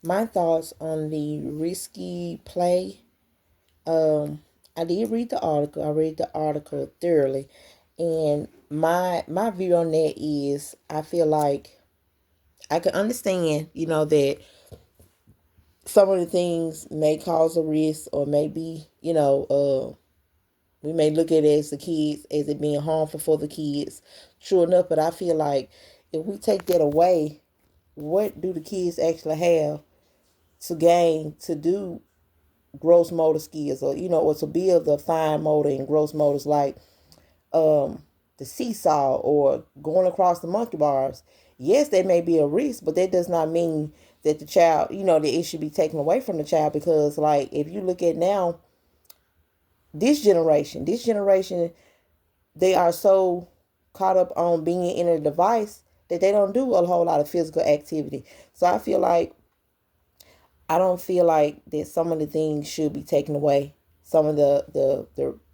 My thoughts on the risky play. Um, I did read the article. I read the article thoroughly, and my view on that is I feel like I can understand, that some of the things may cause a risk or maybe, we may look at it as the kids as it being harmful for the kids. True enough, but I feel like if we take that away, what do the kids actually have to gain to do gross motor skills, or to build the fine motor and gross motors like the seesaw or going across the monkey bars? Yes, there may be a risk, but that does not mean that the child, that it should be taken away from the child, because like if you look at now, this generation, they are so caught up on being in a device that they don't do a whole lot of physical activity. So I don't feel like that some of the things should be taken away. Some of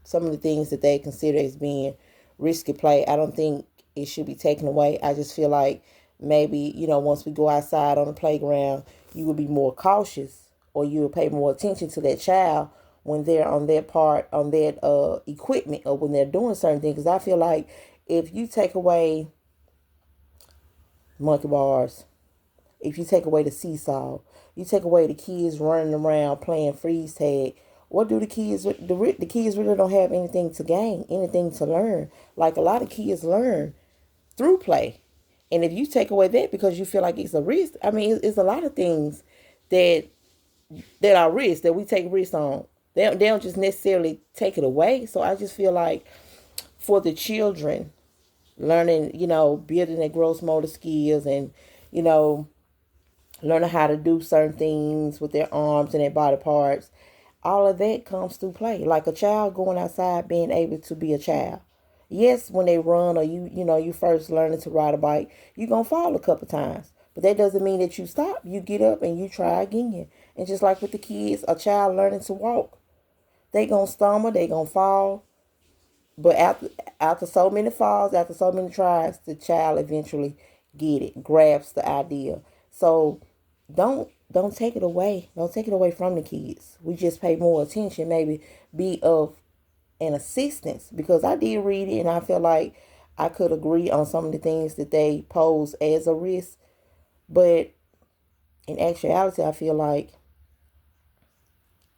some of the things that they consider as being risky play, I don't think it should be taken away. I just feel like maybe, once we go outside on the playground, you would be more cautious, or you would pay more attention to that child when they're on their part, on that equipment, or when they're doing certain things. Because I feel like if you take away monkey bars, if you take away the seesaw, you take away the kids running around playing freeze tag, what do the kids really don't have anything to gain, anything to learn. Like a lot of kids learn through play. And if you take away that because you feel like it's a risk, I mean, it's a lot of things that are risks that we take risks on. They don't just necessarily take it away. So I just feel like for the children, learning, building their gross motor skills, and, you know, learning how to do certain things with their arms and their body parts. All of that comes through play. Like a child going outside, being able to be a child. Yes, when they run, or you first learning to ride a bike, you're going to fall a couple times. But that doesn't mean that you stop. You get up and you try again. And just like with the kids, a child learning to walk, they going to stumble, they going to fall. But after so many falls, after so many tries, the child eventually get it, grasps the idea. So don't take it away. Don't take it away from the kids. We just pay more attention, maybe be of an assistance, because I did read it and I feel like I could agree on some of the things that they pose as a risk. But in actuality, I feel like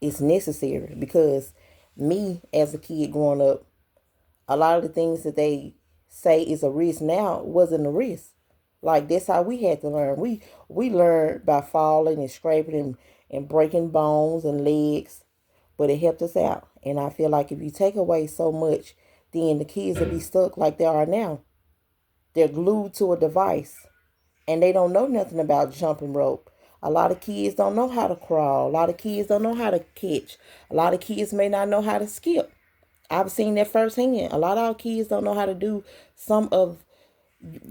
it's necessary, because me as a kid growing up, a lot of the things that they say is a risk now wasn't a risk. Like that's how we had to learn. We learned by falling and scraping and breaking bones and legs, but it helped us out. And I feel like if you take away so much, then the kids will be stuck like they are now. They're glued to a device and they don't know nothing about jumping rope. A lot of kids don't know how to crawl. A lot of kids don't know how to catch. A lot of kids may not know how to skip. I've seen that firsthand. A lot of our kids don't know how to do some of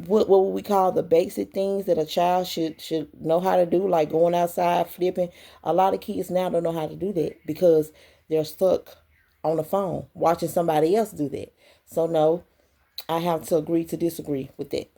what we call the basic things that a child should know how to do, like going outside, flipping. A lot of kids now don't know how to do that because they're stuck on the phone watching somebody else do that. So no, I have to agree to disagree with that.